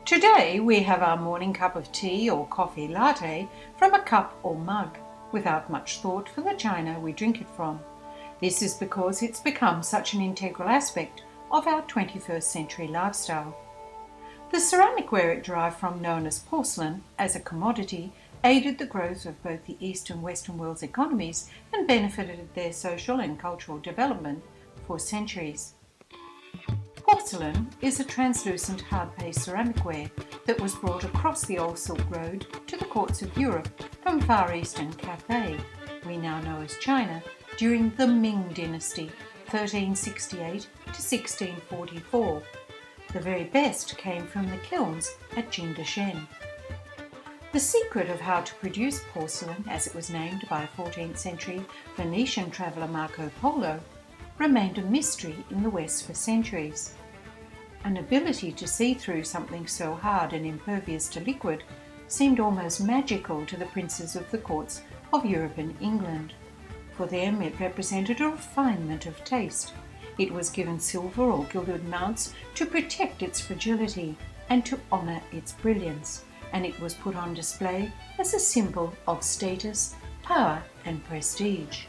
Today we have our morning cup of tea or coffee latte from a cup or mug, without much thought for the china we drink it from. This is because it's become such an integral aspect of our 21st century lifestyle. The ceramic ware it derived from, known as porcelain, as a commodity, aided the growth of both the East and Western world's economies and benefited their social and cultural development for centuries. Porcelain is a translucent hard-paste ceramic ware that was brought across the old Silk Road to the courts of Europe from Far Eastern Cathay, we now know as China, during the Ming Dynasty, 1368 to 1644. The very best came from the kilns at Jingdeshen. The secret of how to produce porcelain, as it was named by 14th century Venetian traveller Marco Polo, remained a mystery in the West for centuries. An ability to see through something so hard and impervious to liquid seemed almost magical to the princes of the courts of Europe and England. For them it represented a refinement of taste. It was given silver or gilded mounts to protect its fragility and to honour its brilliance, and it was put on display as a symbol of status, power and prestige.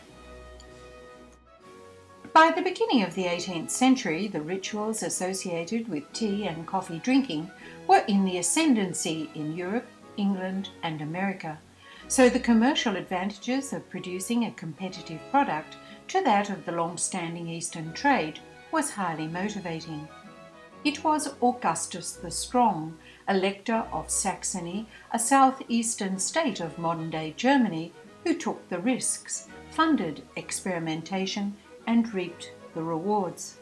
By the beginning of the 18th century, the rituals associated with tea and coffee drinking were in the ascendancy in Europe, England and America, so the commercial advantages of producing a competitive product to that of the long-standing Eastern trade was highly motivating. It was Augustus the Strong, Elector of Saxony, a southeastern state of modern-day Germany, who took the risks, funded experimentation and reaped the rewards.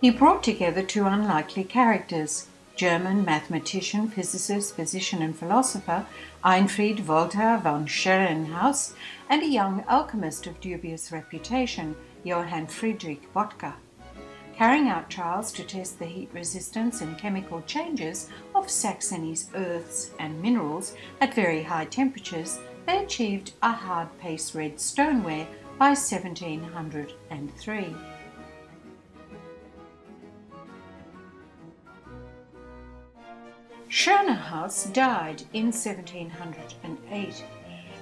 He brought together two unlikely characters, German mathematician, physicist, physician and philosopher Einfried Voltaire von Schellinghaus, and a young alchemist of dubious reputation, Johann Friedrich Böttger. Carrying out trials to test the heat resistance and chemical changes of Saxony's earths and minerals at very high temperatures, they achieved a hard-paste red stoneware by 1703. Schellinghaus died in 1708.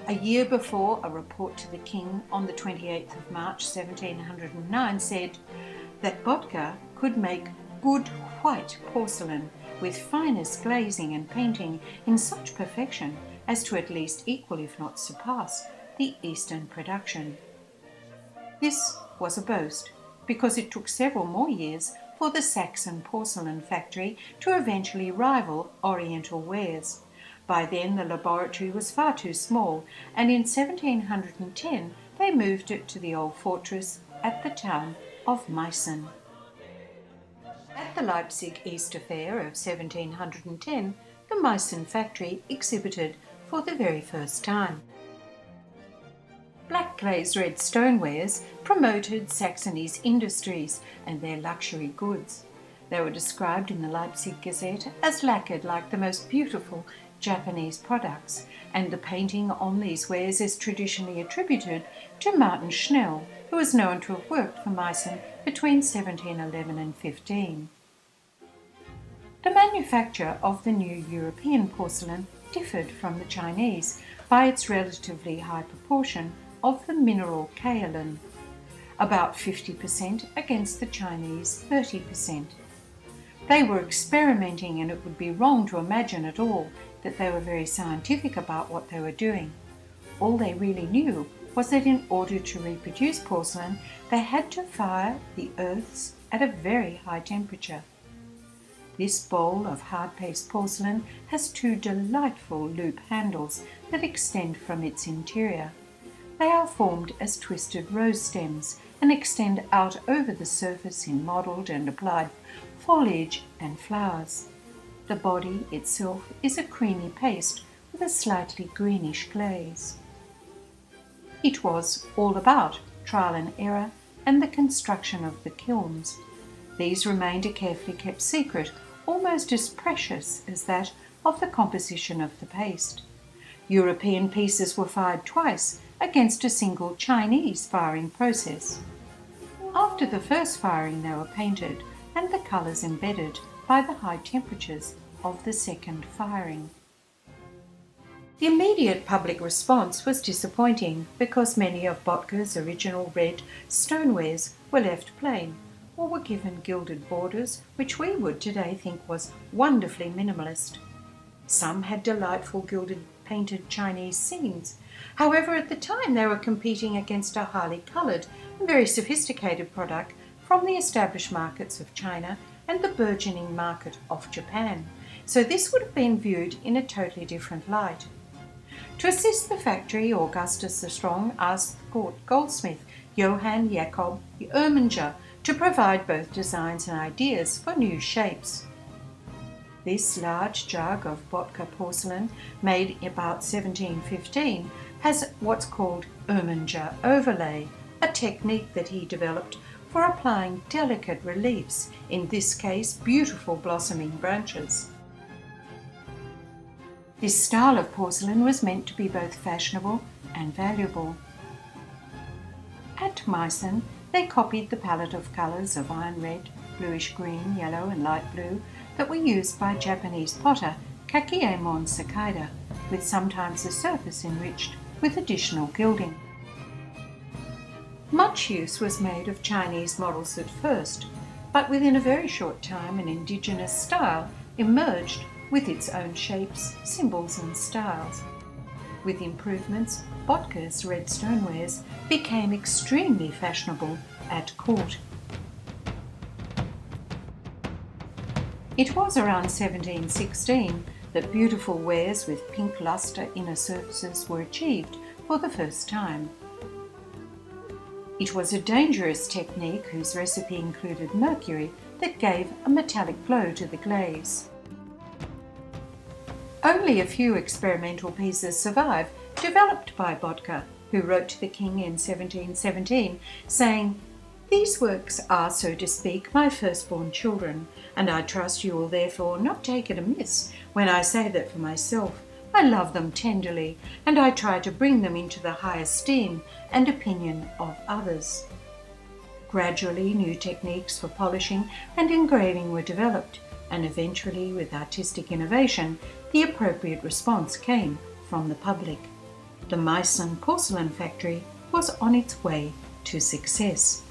A year before, a report to the king on the 28th of March 1709 said that Böttger could make good white porcelain with finest glazing and painting in such perfection as to at least equal, if not surpass, the Eastern production. This was a boast, because it took several more years for the Saxon porcelain factory to eventually rival Oriental wares. By then the laboratory was far too small, and in 1710 they moved it to the old fortress at the town of Meissen. At the Leipzig Easter Fair of 1710, the Meissen factory exhibited for the very first time. Black glazed red stonewares promoted Saxony's industries and their luxury goods. They were described in the Leipzig Gazette as lacquered like the most beautiful Japanese products, and the painting on these wares is traditionally attributed to Martin Schnell, who is known to have worked for Meissen between 1711 and 15. The manufacture of the new European porcelain differed from the Chinese by its relatively high proportion of the mineral kaolin, about 50% against the Chinese 30%. They were experimenting, and it would be wrong to imagine at all that they were very scientific about what they were doing. All they really knew was that in order to reproduce porcelain, they had to fire the earths at a very high temperature. This bowl of hard-paste porcelain has two delightful loop handles that extend from its interior. They are formed as twisted rose stems and extend out over the surface in modelled and applied foliage and flowers. The body itself is a creamy paste with a slightly greenish glaze. It was all about trial and error and the construction of the kilns. These remained a carefully kept secret, almost as precious as that of the composition of the paste. European pieces were fired twice against a single Chinese firing process. After the first firing they were painted and the colours embedded by the high temperatures of the second firing. The immediate public response was disappointing because many of Botka's original red stonewares were left plain or were given gilded borders, which we would today think was wonderfully minimalist. Some had delightful gilded painted Chinese scenes. However, at the time they were competing against a highly coloured and very sophisticated product from the established markets of China and the burgeoning market of Japan, so this would have been viewed in a totally different light. To assist the factory, Augustus the Strong asked the court goldsmith Johann Jakob Erminger to provide both designs and ideas for new shapes. This large jug of Botka porcelain, made about 1715, has what's called Erminger overlay, a technique that he developed for applying delicate reliefs, in this case beautiful blossoming branches. This style of porcelain was meant to be both fashionable and valuable. At Meissen, they copied the palette of colours of iron red, bluish green, yellow and light blue that were used by Japanese potter Kakiemon Sakida, with sometimes the surface enriched with additional gilding. Much use was made of Chinese models at first, but within a very short time an indigenous style emerged with its own shapes, symbols and styles. With improvements, Botka's red stonewares became extremely fashionable at court. It was around 1716 that beautiful wares with pink lustre inner surfaces were achieved for the first time. It was a dangerous technique whose recipe included mercury that gave a metallic glow to the glaze. Only a few experimental pieces survive, developed by Botka, who wrote to the king in 1717, saying, "These works are, so to speak, my firstborn children, and I trust you will therefore not take it amiss when I say that for myself I love them tenderly, and I try to bring them into the high esteem and opinion of others." Gradually, new techniques for polishing and engraving were developed, and eventually, with artistic innovation, the appropriate response came from the public. The Meissen Porcelain factory was on its way to success.